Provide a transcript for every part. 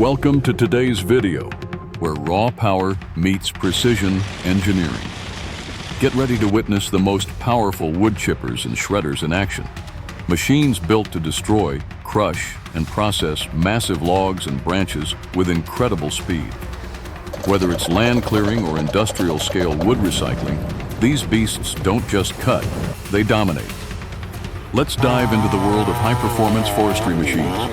Welcome to today's video, where raw power meets precision engineering. Get ready to witness the most powerful wood chippers and shredders in action. Machines built to destroy, crush, and process massive logs and branches with incredible speed. Whether it's land clearing or industrial scale wood recycling, these beasts don't just cut, they dominate. Let's dive into the world of high-performance forestry machines.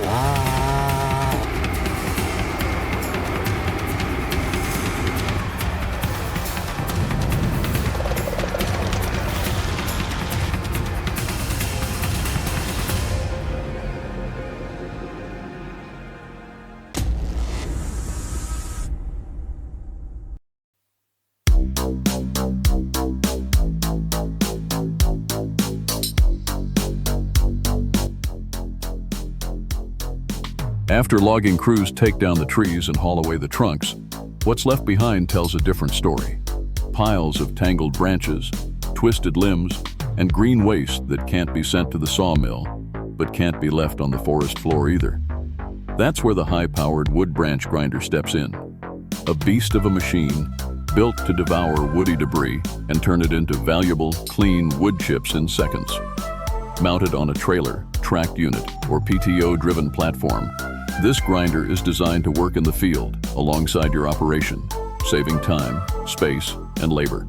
After logging crews take down the trees and haul away the trunks, what's left behind tells a different story. Piles of tangled branches, twisted limbs, and green waste that can't be sent to the sawmill, but can't be left on the forest floor either. That's where the high-powered wood branch grinder steps in. A beast of a machine built to devour woody debris and turn it into valuable, clean wood chips in seconds. Mounted on a trailer, tracked unit, or PTO-driven platform, this grinder is designed to work in the field alongside your operation, saving time, space, and labor.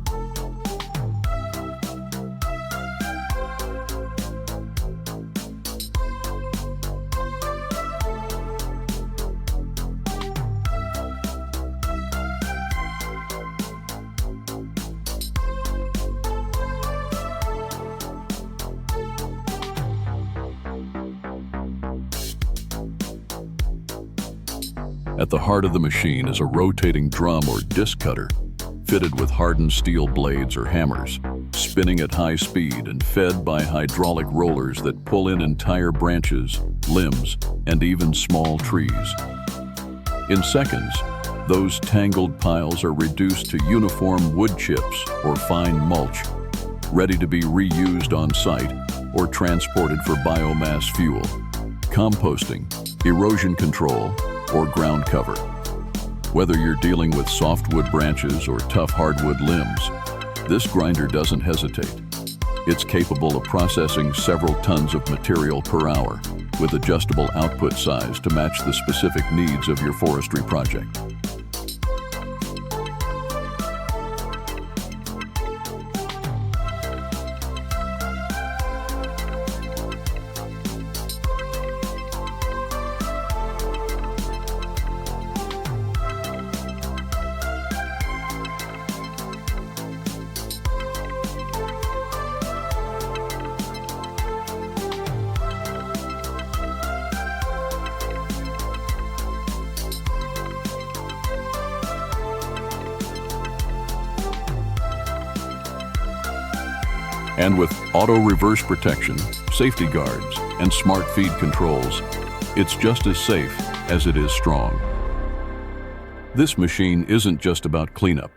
At the heart of the machine is a rotating drum or disc cutter, fitted with hardened steel blades or hammers, spinning at high speed and fed by hydraulic rollers that pull in entire branches, limbs, and even small trees. In seconds, those tangled piles are reduced to uniform wood chips or fine mulch, ready to be reused on site or transported for biomass fuel, composting, erosion control, or ground cover. Whether you're dealing with softwood branches or tough hardwood limbs, this grinder doesn't hesitate. It's capable of processing several tons of material per hour, with adjustable output size to match the specific needs of your forestry project. And with auto reverse protection, safety guards, and smart feed controls, it's just as safe as it is strong. This machine isn't just about cleanup.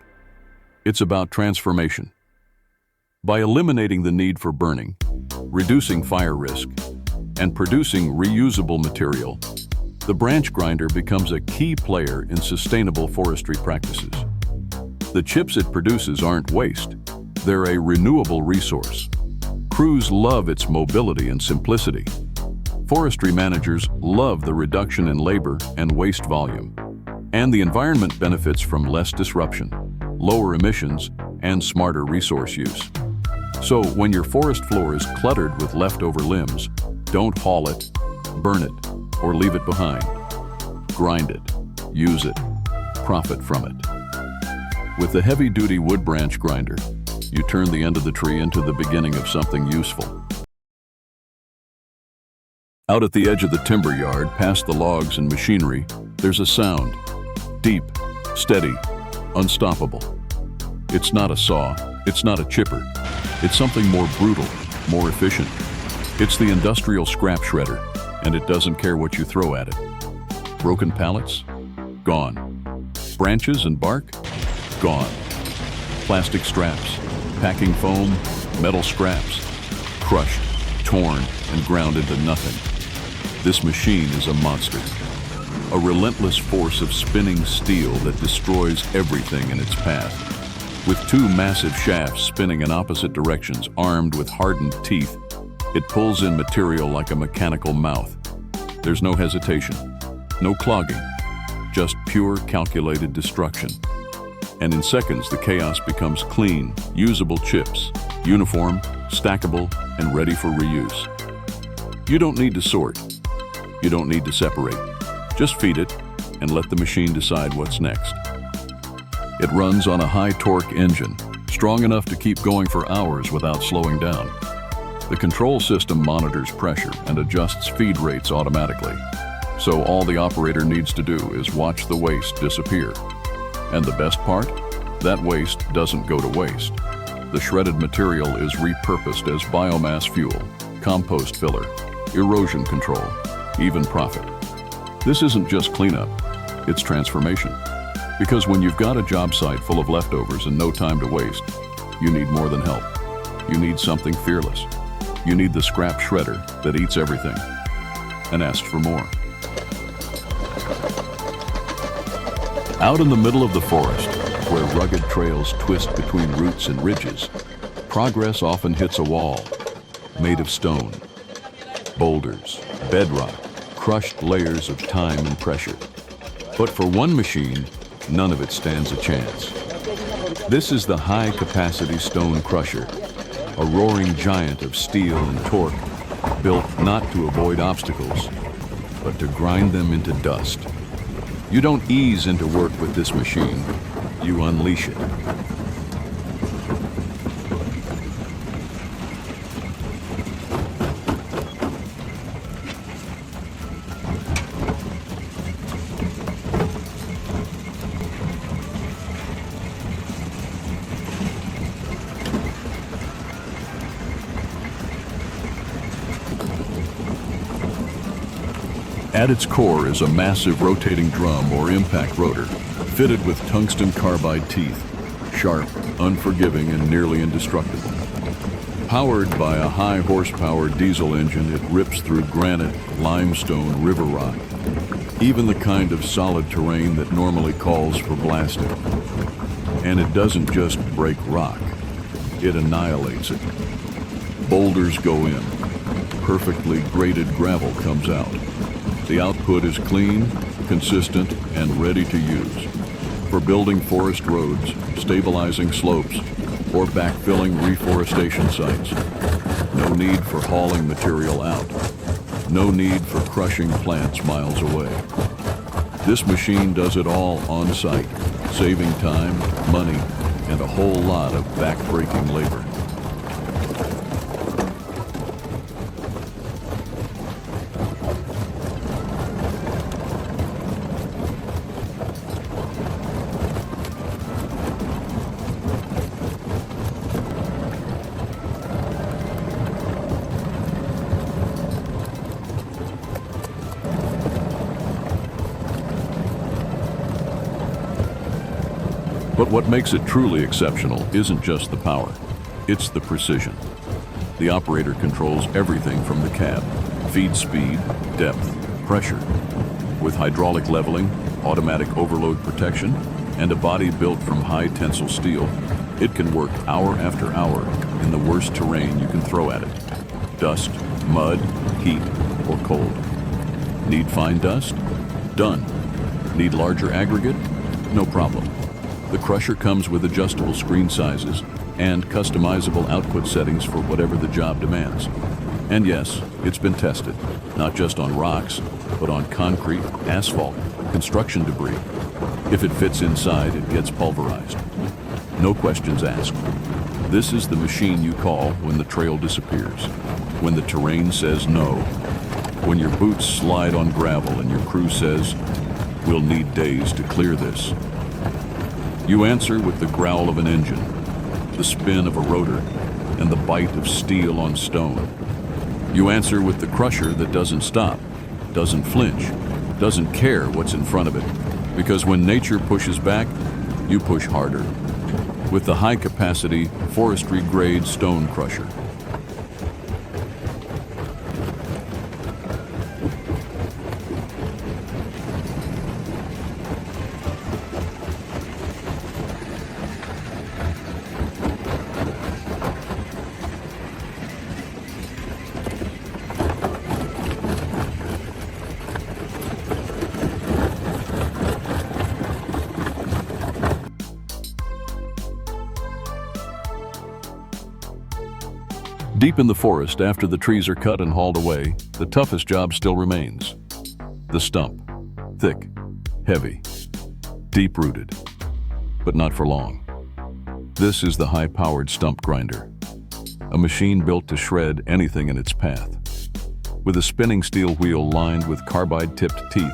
It's about transformation. By eliminating the need for burning, reducing fire risk, and producing reusable material, the branch grinder becomes a key player in sustainable forestry practices. The chips it produces aren't waste. They're a renewable resource. Crews love its mobility and simplicity. Forestry managers love the reduction in labor and waste volume. And the environment benefits from less disruption, lower emissions, and smarter resource use. So when your forest floor is cluttered with leftover limbs, don't haul it, burn it, or leave it behind. Grind it, use it, profit from it. With the heavy-duty wood branch grinder, you turn the end of the tree into the beginning of something useful. Out at the edge of the timber yard, past the logs and machinery, there's a sound. Deep, steady, unstoppable. It's not a saw, it's not a chipper. It's something more brutal, more efficient. It's the industrial scrap shredder, and it doesn't care what you throw at it. Broken pallets? Gone. Branches and bark? Gone. Plastic straps, packing foam, metal scraps, crushed, torn, and ground into nothing. This machine is a monster. a relentless force of spinning steel that destroys everything in its path. With two massive shafts spinning in opposite directions, armed with hardened teeth, it pulls in material like a mechanical mouth. There's no hesitation, no clogging, just pure calculated destruction. And in seconds, the chaos becomes clean, usable chips, uniform, stackable, and ready for reuse. You don't need to sort. You don't need to separate. Just feed it and let the machine decide what's next. It runs on a high-torque engine, strong enough to keep going for hours without slowing down. The control system monitors pressure and adjusts feed rates automatically. So all the operator needs to do is watch the waste disappear. And the best part? That waste doesn't go to waste. The shredded material is repurposed as biomass fuel, compost filler, erosion control, even profit. This isn't just cleanup, it's transformation. Because when you've got a job site full of leftovers and no time to waste, you need more than help. You need something fearless. You need the scrap shredder that eats everything and asks for more. Out in the middle of the forest, where rugged trails twist between roots and ridges, progress often hits a wall made of stone, boulders, bedrock, crushed layers of time and pressure. But for one machine, none of it stands a chance. This is the high-capacity stone crusher, a roaring giant of steel and torque, built not to avoid obstacles, but to grind them into dust. You don't ease into work with this machine, you unleash it. At its core is a massive rotating drum or impact rotor, fitted with tungsten carbide teeth, sharp, unforgiving, and nearly indestructible. Powered by a high horsepower diesel engine, it rips through granite, limestone, river rock, even the kind of solid terrain that normally calls for blasting. And it doesn't just break rock, it annihilates it. Boulders go in, perfectly graded gravel comes out. The output is clean, consistent, and ready to use for building forest roads, stabilizing slopes, or backfilling reforestation sites. No need for hauling material out. No need for crushing plants miles away. This machine does it all on site, saving time, money, and a whole lot of back-breaking labor. But what makes it truly exceptional isn't just the power, it's the precision. The operator controls everything from the cab, feed speed, depth, pressure. With hydraulic leveling, automatic overload protection, and a body built from high tensile steel, it can work hour after hour in the worst terrain you can throw at it. Dust, mud, heat, or cold. Need fine dust? Done. Need larger aggregate? No problem. The crusher comes with adjustable screen sizes and customizable output settings for whatever the job demands. And yes, it's been tested, not just on rocks, but on concrete, asphalt, construction debris. If it fits inside, it gets pulverized. No questions asked. This is the machine you call when the trail disappears, when the terrain says no, when your boots slide on gravel and your crew says, "We'll need days to clear this." You answer with the growl of an engine, the spin of a rotor, and the bite of steel on stone. You answer with the crusher that doesn't stop, doesn't flinch, doesn't care what's in front of it. Because when nature pushes back, you push harder. With the high-capacity, forestry-grade stone crusher. Deep in the forest, after the trees are cut and hauled away, the toughest job still remains. The stump. Thick, heavy, deep-rooted, but not for long. This is the high-powered stump grinder, a machine built to shred anything in its path. With a spinning steel wheel lined with carbide-tipped teeth,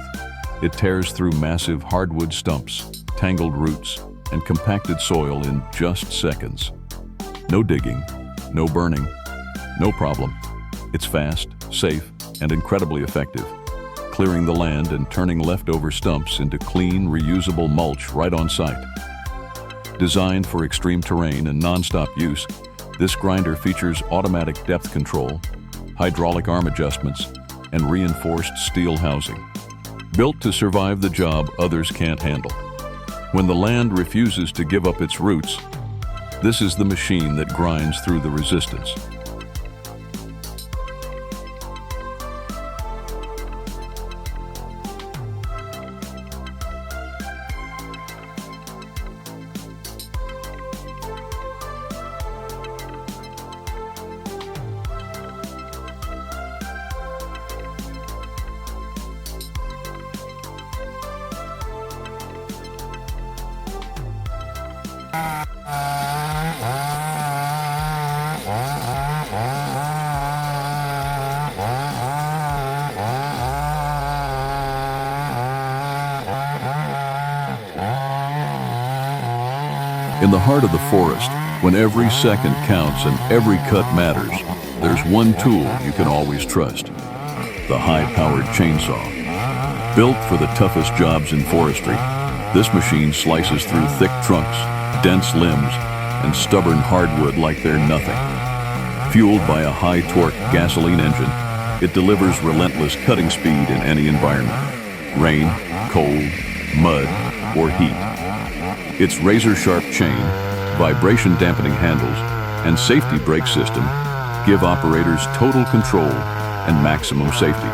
it tears through massive hardwood stumps, tangled roots, and compacted soil in just seconds. No digging, no burning, no problem. It's fast, safe, and incredibly effective, clearing the land and turning leftover stumps into clean, reusable mulch right on site. Designed for extreme terrain and non-stop use, this grinder features automatic depth control, hydraulic arm adjustments, and reinforced steel housing. Built to survive the job others can't handle. When the land refuses to give up its roots, this is the machine that grinds through the resistance. In the heart of the forest, when every second counts and every cut matters, there's one tool you can always trust: the high-powered chainsaw. Built for the toughest jobs in forestry, this machine slices through thick trunks, dense limbs, and stubborn hardwood like they're nothing. Fueled by a high-torque gasoline engine, it delivers relentless cutting speed in any environment: rain, cold, mud, or heat. Its razor-sharp chain, vibration-dampening handles, and safety brake system give operators total control and maximum safety.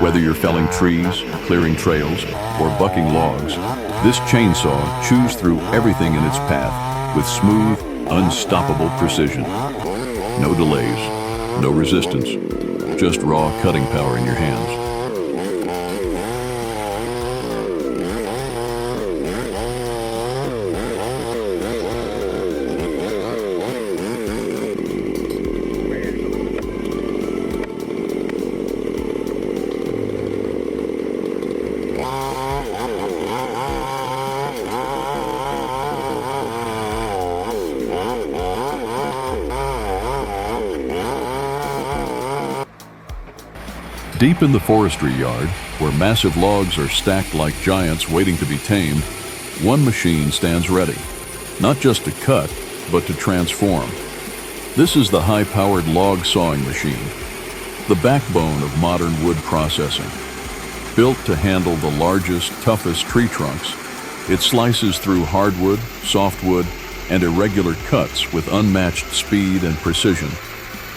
Whether you're felling trees, clearing trails, or bucking logs, this chainsaw chews through everything in its path with smooth, unstoppable precision. No delays, no resistance, just raw cutting power in your hands. Deep in the forestry yard, where massive logs are stacked like giants waiting to be tamed, one machine stands ready, not just to cut, but to transform. This is the high-powered log sawing machine, the backbone of modern wood processing. Built to handle the largest, toughest tree trunks, it slices through hardwood, softwood, and irregular cuts with unmatched speed and precision.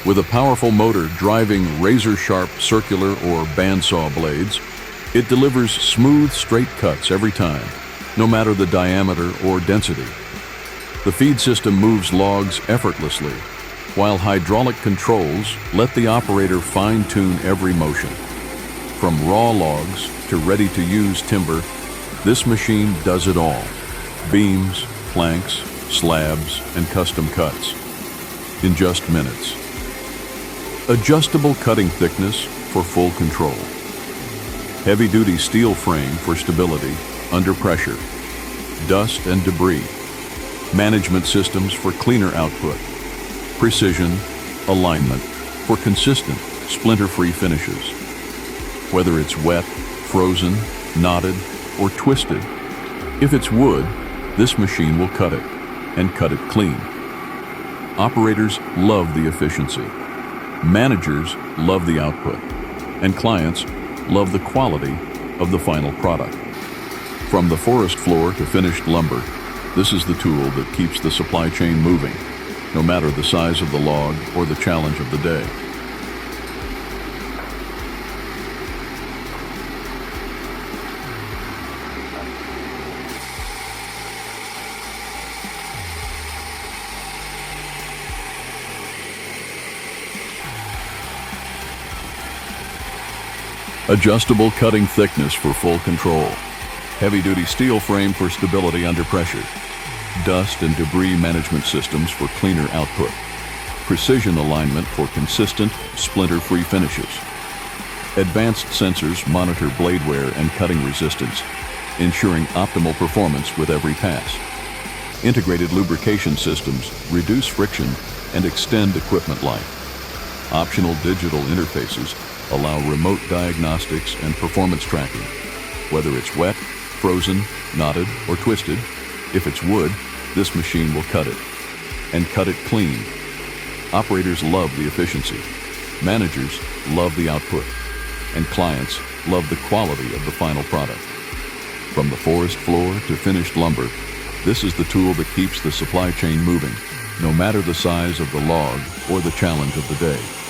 With a powerful motor driving razor-sharp circular or bandsaw blades, it delivers smooth, straight cuts every time, no matter the diameter or density. The feed system moves logs effortlessly, while hydraulic controls let the operator fine-tune every motion. From raw logs to ready-to-use timber, this machine does it all: beams, planks, slabs, and custom cuts in just minutes. Adjustable cutting thickness for full control. Heavy-duty steel frame for stability under pressure. Dust and debris. Management systems for cleaner output. Precision, alignment for consistent, splinter-free finishes. Whether it's wet, frozen, knotted, or twisted, if it's wood, this machine will cut it, and cut it clean. Operators love the efficiency. Managers love the output, and clients love the quality of the final product. From the forest floor to finished lumber, this is the tool that keeps the supply chain moving, no matter the size of the log or the challenge of the day. Adjustable cutting thickness for full control. Heavy-duty steel frame for stability under pressure. Dust and debris management systems for cleaner output. Precision alignment for consistent, splinter-free finishes. Advanced sensors monitor blade wear and cutting resistance, ensuring optimal performance with every pass. Integrated lubrication systems reduce friction and extend equipment life. Optional digital interfaces allow remote diagnostics and performance tracking. Whether it's wet, frozen, knotted, or twisted, if it's wood, this machine will cut it. And cut it clean. Operators love the efficiency. Managers love the output. And clients love the quality of the final product. From the forest floor to finished lumber, this is the tool that keeps the supply chain moving, no matter the size of the log or the challenge of the day.